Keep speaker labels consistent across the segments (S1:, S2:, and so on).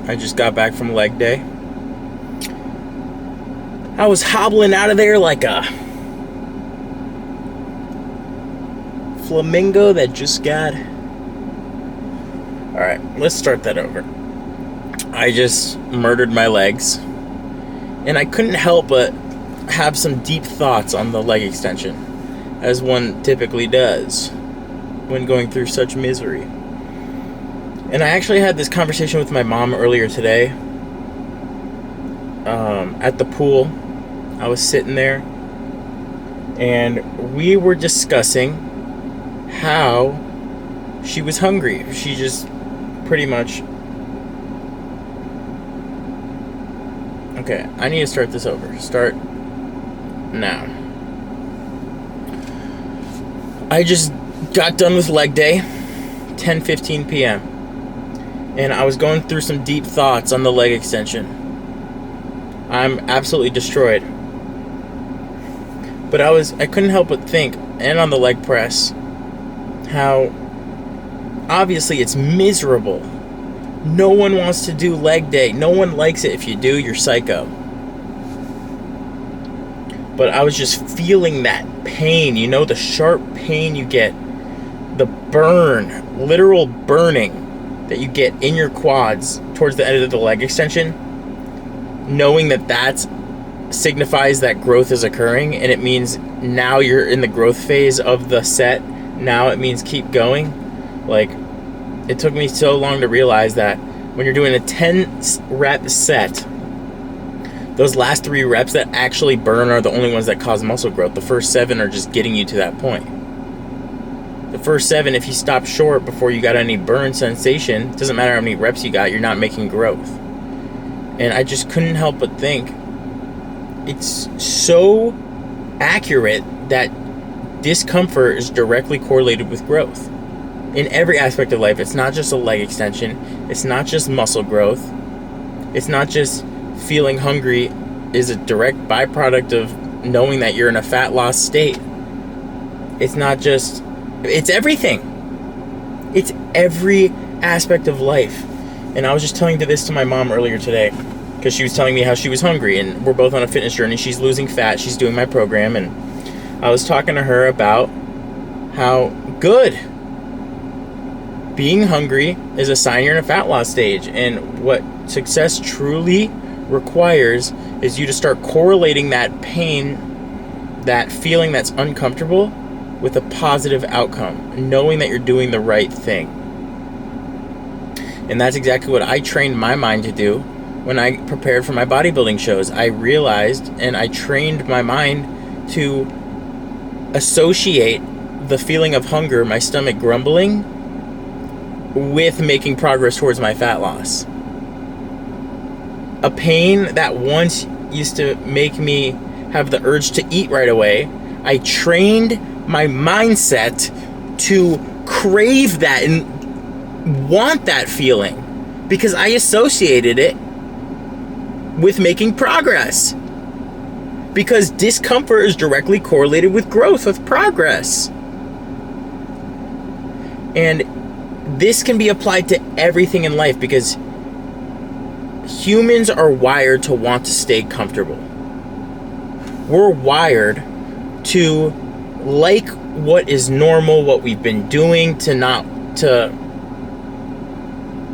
S1: I just got back from leg day. I was hobbling out of there like a flamingo that just got... Alright, let's start that over. I just murdered my legs, and I couldn't help but have some deep thoughts on the leg extension, as one typically does when going through such misery. And I actually had this conversation with my mom earlier today at the pool. I was sitting there, and we were discussing how she was hungry. She just pretty much... Okay, I need to start this over. Start now. I just got done with leg day, 10:15 p.m. And I was going through some deep thoughts on the leg extension. I'm absolutely destroyed. But I couldn't help but think, and on the leg press, how obviously it's miserable. No one wants to do leg day. No one likes it. If you do, you're psycho. But I was just feeling that pain. You know, the sharp pain you get. The burn, literal burning that you get in your quads towards the end of the leg extension. Knowing that signifies that growth is occurring, and it means now you're in the growth phase of the set. Now it means keep going. Like, it took me so long to realize that when you're doing a 10 rep set, those last 3 reps that actually burn are the only ones that cause muscle growth. The first 7 are just getting you to that point. The first 7, if you stop short before you got any burn sensation, it doesn't matter how many reps you got, you're not making growth. And I just couldn't help but think, it's so accurate that discomfort is directly correlated with growth. In every aspect of life. It's not just a leg extension. It's not just muscle growth. It's not just feeling hungry is a direct byproduct of knowing that you're in a fat loss state. It's not just... It's everything. It's every aspect of life. And I was just telling this to my mom earlier today, because she was telling me how she was hungry, and we're both on a fitness journey. She's losing fat. She's doing my program, and I was talking to her about how good being hungry is a sign you're in a fat loss stage, and what success truly requires is you to start correlating that pain, that feeling that's uncomfortable, with a positive outcome, knowing that you're doing the right thing. And that's exactly what I trained my mind to do when I prepared for my bodybuilding shows. I realized, and I trained my mind to associate the feeling of hunger, my stomach grumbling, with making progress towards my fat loss. A pain that once used to make me have the urge to eat right away, I trained my mindset to crave that and want that feeling, because I associated it with making progress. Because discomfort is directly correlated with growth, with progress. And this can be applied to everything in life, because humans are wired to want to stay comfortable. We're wired to like what is normal, what we've been doing, to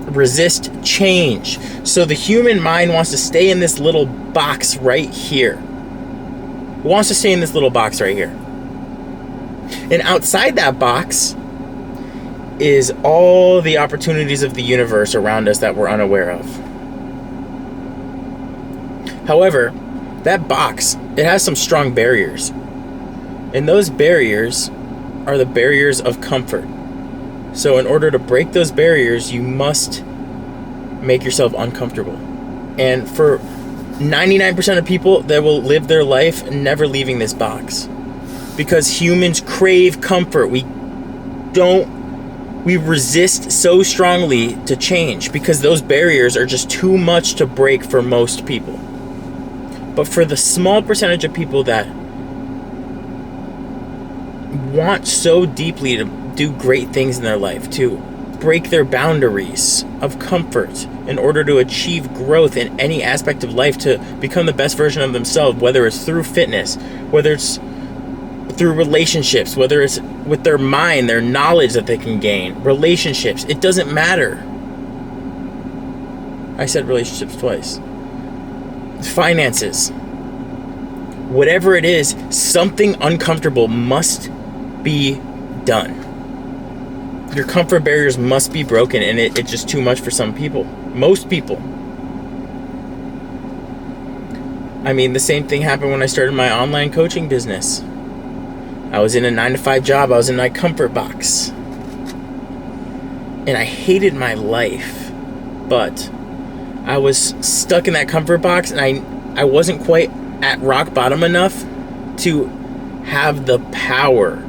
S1: resist change. So the human mind wants to stay in this little box right here. It wants to stay in this little box right here. And outside that box is all the opportunities of the universe around us that we're unaware of. However, that box, it has some strong barriers. And those barriers are the barriers of comfort. So in order to break those barriers, you must make yourself uncomfortable. And for 99% of people, they will live their life never leaving this box. Because humans crave comfort. We resist so strongly to change, because those barriers are just too much to break for most people. But for the small percentage of people that want so deeply to do great things in their life, to break their boundaries of comfort in order to achieve growth in any aspect of life, to become the best version of themselves, whether it's through fitness, whether it's through relationships, whether it's with their mind, their knowledge that they can gain, relationships. It doesn't matter. I said relationships twice. Finances. Whatever it is, something uncomfortable must be done. Your comfort barriers must be broken, and it's just too much for some people. Most people. I mean, the same thing happened when I started my online coaching business. I was in a 9-to-5 job. I was in my comfort box. And I hated my life. But I was stuck in that comfort box, and I wasn't quite at rock bottom enough to have the power.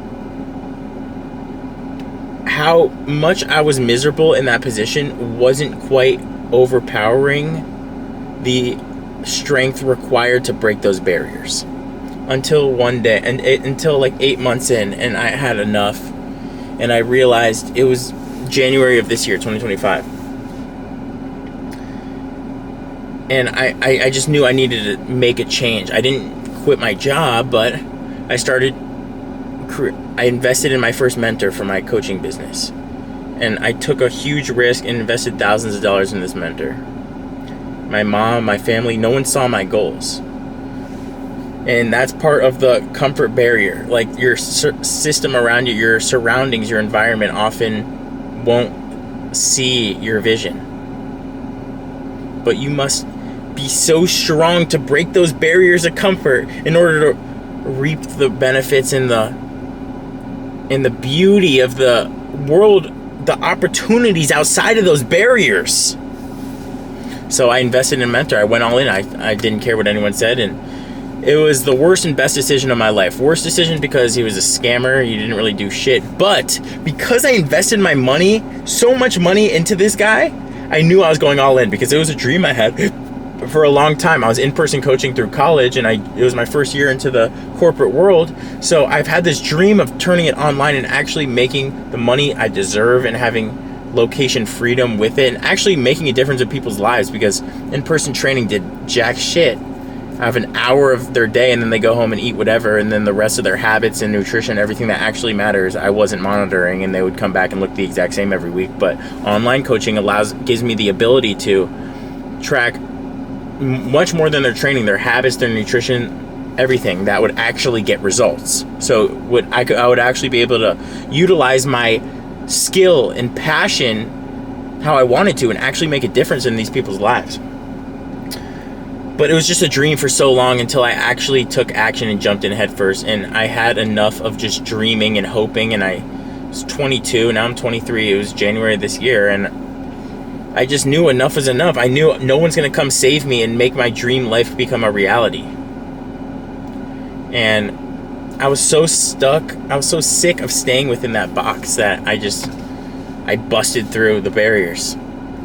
S1: How much I was miserable in that position wasn't quite overpowering the strength required to break those barriers. Until one day, until like 8 months in, and I had enough, and I realized it was January of this year, 2025. And I just knew I needed to make a change. I didn't quit my job, but I invested in my first mentor for my coaching business. And I took a huge risk and invested thousands of dollars in this mentor. My mom, my family, no one saw my goals. And that's part of the comfort barrier. Like, your system around you, your surroundings, your environment often won't see your vision. But you must be so strong to break those barriers of comfort in order to reap the benefits and the beauty of the world, the opportunities outside of those barriers. So I invested in a mentor. I went all in. I didn't care what anyone said, and it was the worst and best decision of my life. Worst decision because he was a scammer. He didn't really do shit. But because I invested my money, so much money into this guy, I knew I was going all in, because it was a dream I had for a long time. I was in-person coaching through college, and it was my first year into the corporate world. So I've had this dream of turning it online and actually making the money I deserve and having location freedom with it, and actually making a difference in people's lives, because in-person training did jack shit. I have an hour of their day, and then they go home and eat whatever, and then the rest of their habits and nutrition, everything that actually matters, I wasn't monitoring, and they would come back and look the exact same every week. But online coaching gives me the ability to track much more than their training, their habits, their nutrition, everything that would actually get results. So I would actually be able to utilize my skill and passion how I wanted to, and actually make a difference in these people's lives. But it was just a dream for so long until I actually took action and jumped in head first. And I had enough of just dreaming and hoping. And I was 22, now I'm 23. It was January of this year. And I just knew enough was enough. I knew no one's going to come save me and make my dream life become a reality. And I was so stuck. I was so sick of staying within that box that I busted through the barriers.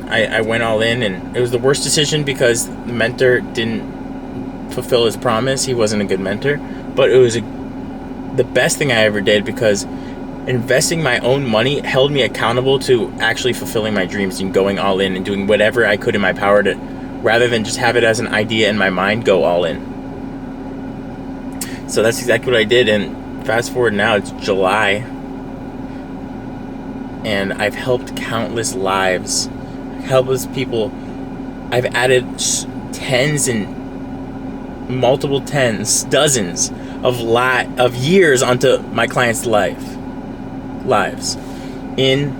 S1: I went all in, and it was the worst decision because the mentor didn't fulfill his promise. He wasn't a good mentor, but it was the best thing I ever did, because investing my own money held me accountable to actually fulfilling my dreams and going all in and doing whatever I could in my power to, rather than just have it as an idea in my mind, go all in. So that's exactly what I did. And fast forward now, it's July, and I've helped countless lives. Helpless people. I've added dozens of years onto my clients' lives in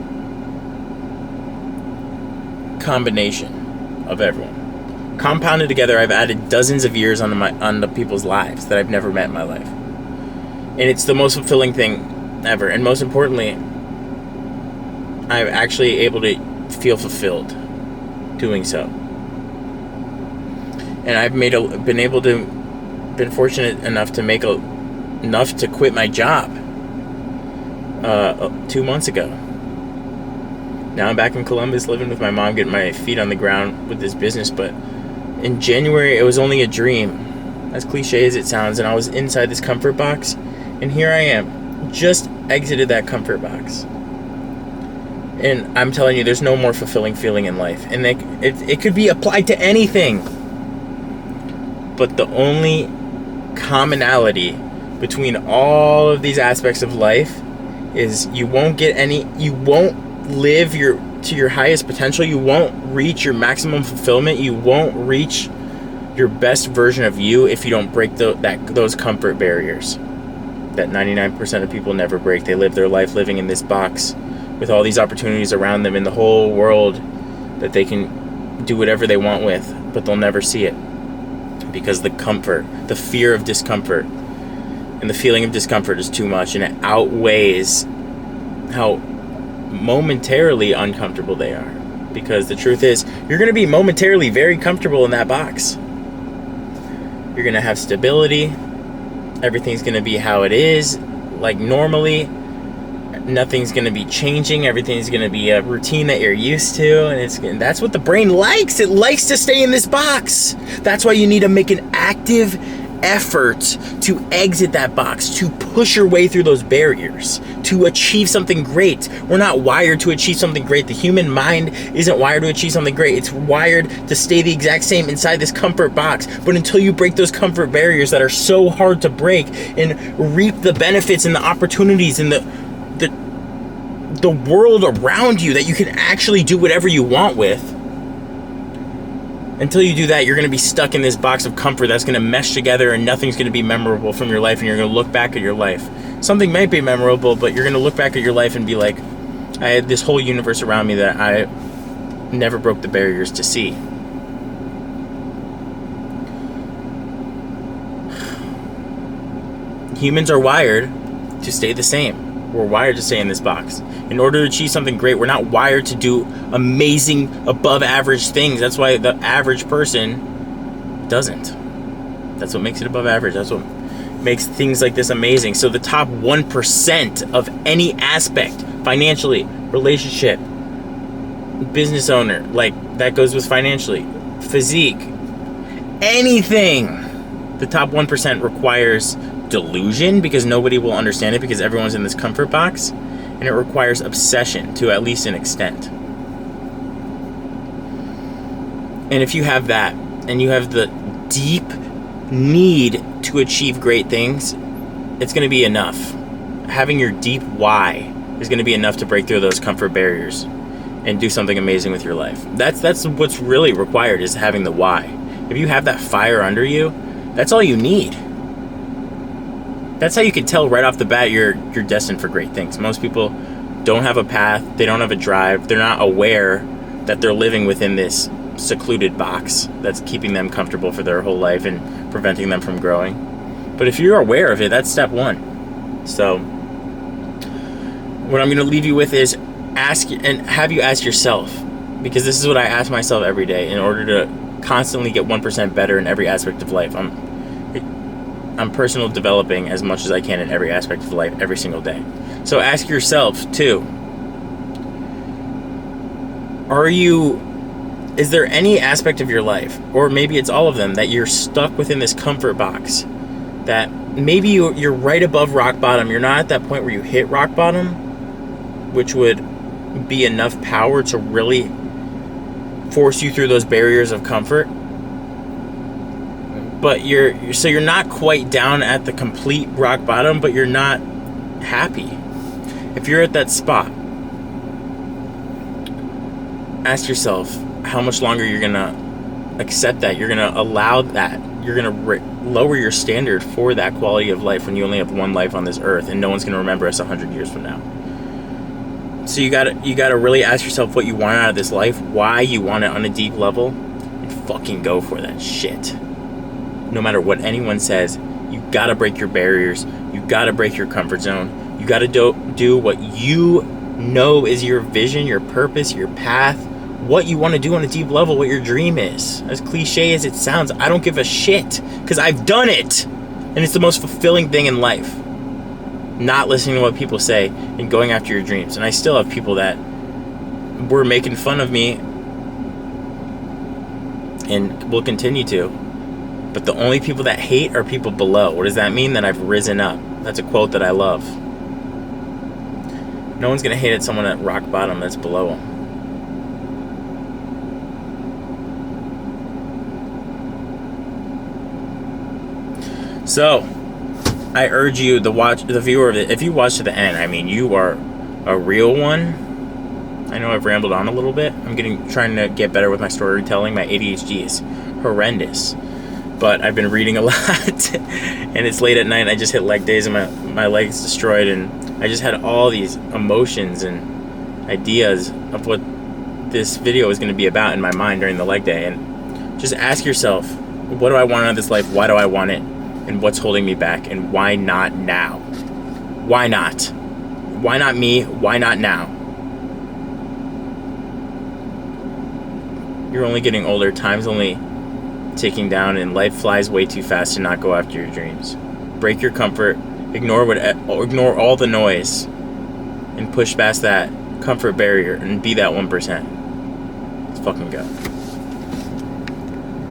S1: combination of everyone. Compounded together, I've added dozens of years onto people's lives that I've never met in my life. And it's the most fulfilling thing ever. And most importantly, I'm actually able to feel fulfilled doing so. And I've been fortunate enough to make enough to quit my job 2 months ago. Now I'm back in Columbus living with my mom, getting my feet on the ground with this business. But in January, it was only a dream, as cliche as it sounds, and I was inside this comfort box, and here I am, just exited that comfort box. And I'm telling you, there's no more fulfilling feeling in life. And it could be applied to anything. But the only commonality between all of these aspects of life is you won't live to your highest potential. You won't reach your maximum fulfillment. You won't reach your best version of you if you don't break those comfort barriers that 99% of people never break. They live their life living in this box with all these opportunities around them in the whole world that they can do whatever they want with, but they'll never see it because the fear of discomfort and the feeling of discomfort is too much, and it outweighs how momentarily uncomfortable they are. Because the truth is, you're going to be momentarily very comfortable in that box. You're going to have stability. Everything's going to be how it is, like normally. Nothing's going to be changing. Everything's going to be a routine that you're used to, and that's what the brain likes. It likes to stay in this box. That's why you need to make an active effort to exit that box, to push your way through those barriers, to achieve something great. We're not wired to achieve something great. The human mind isn't wired to achieve something great. It's wired to stay the exact same inside this comfort box. But until you break those comfort barriers that are so hard to break and reap the benefits and the opportunities and the world around you that you can actually do whatever you want with, until you do that, you're going to be stuck in this box of comfort that's going to mesh together, and nothing's going to be memorable from your life, and you're going to look back at your life. Something might be memorable, but you're going to look back at your life and be like, I had this whole universe around me that I never broke the barriers to see. Humans are wired to stay the same. We're wired to stay in this box. In order to achieve something great, we're not wired to do amazing, above average things. That's why the average person doesn't. That's what makes it above average. That's what makes things like this amazing. So the top 1% of any aspect, financially, relationship, business owner, like that goes with financially, physique, anything, the top 1% requires delusion, because nobody will understand it, because everyone's in this comfort box, and it requires obsession to at least an extent. And if you have that, and you have the deep need to achieve great things, it's going to be enough. Having your deep why is going to be enough to break through those comfort barriers and do something amazing with your life. That's what's really required, is having the why. If you have that fire under you, that's all you need. That's how you can tell right off the bat you're destined for great things. Most people don't have a path, they don't have a drive, they're not aware that they're living within this secluded box that's keeping them comfortable for their whole life and preventing them from growing. But if you're aware of it, that's step one. So what I'm going to leave you with is have you ask yourself, because this is what I ask myself every day in order to constantly get 1% better in every aspect of life. I'm personal developing as much as I can in every aspect of life every single day. So ask yourself too, is there any aspect of your life, or maybe it's all of them, that you're stuck within this comfort box, that maybe you're right above rock bottom. You're not at that point where you hit rock bottom, which would be enough power to really force you through those barriers of comfort. But you're not quite down at the complete rock bottom, but you're not happy. If you're at that spot, ask yourself how much longer you're gonna accept that. You're gonna allow that. You're gonna lower your standard for that quality of life when you only have one life on this earth, and no one's gonna remember us 100 years from now. So you gotta really ask yourself what you want out of this life, why you want it on a deep level, and fucking go for that shit. No matter what anyone says, you gotta break your barriers. You gotta break your comfort zone. You gotta do what you know is your vision, your purpose, your path, what you want to do on a deep level, what your dream is. As cliche as it sounds, I don't give a shit, because I've done it, and it's the most fulfilling thing in life. Not listening to what people say and going after your dreams. And I still have people that were making fun of me and will continue to. But the only people that hate are people below. What does that mean? That I've risen up. That's a quote that I love. No one's gonna hate at someone at rock bottom that's below them. So, I urge you, the viewer of it, if you watch to the end, I mean, you are a real one. I know I've rambled on a little bit. I'm trying to get better with my storytelling. My ADHD is horrendous. But I've been reading a lot, and it's late at night, and I just hit leg days, and my leg's destroyed, and I just had all these emotions and ideas of what this video is going to be about in my mind during the leg day. And just ask yourself, what do I want out of this life? Why do I want it? And what's holding me back? And why not now? Why not? Why not me? Why not now? You're only getting older. Time's only ticking down, and life flies way too fast to not go after your dreams. Break your comfort, ignore all the noise, and push past that comfort barrier and be that 1%. Let's fucking go.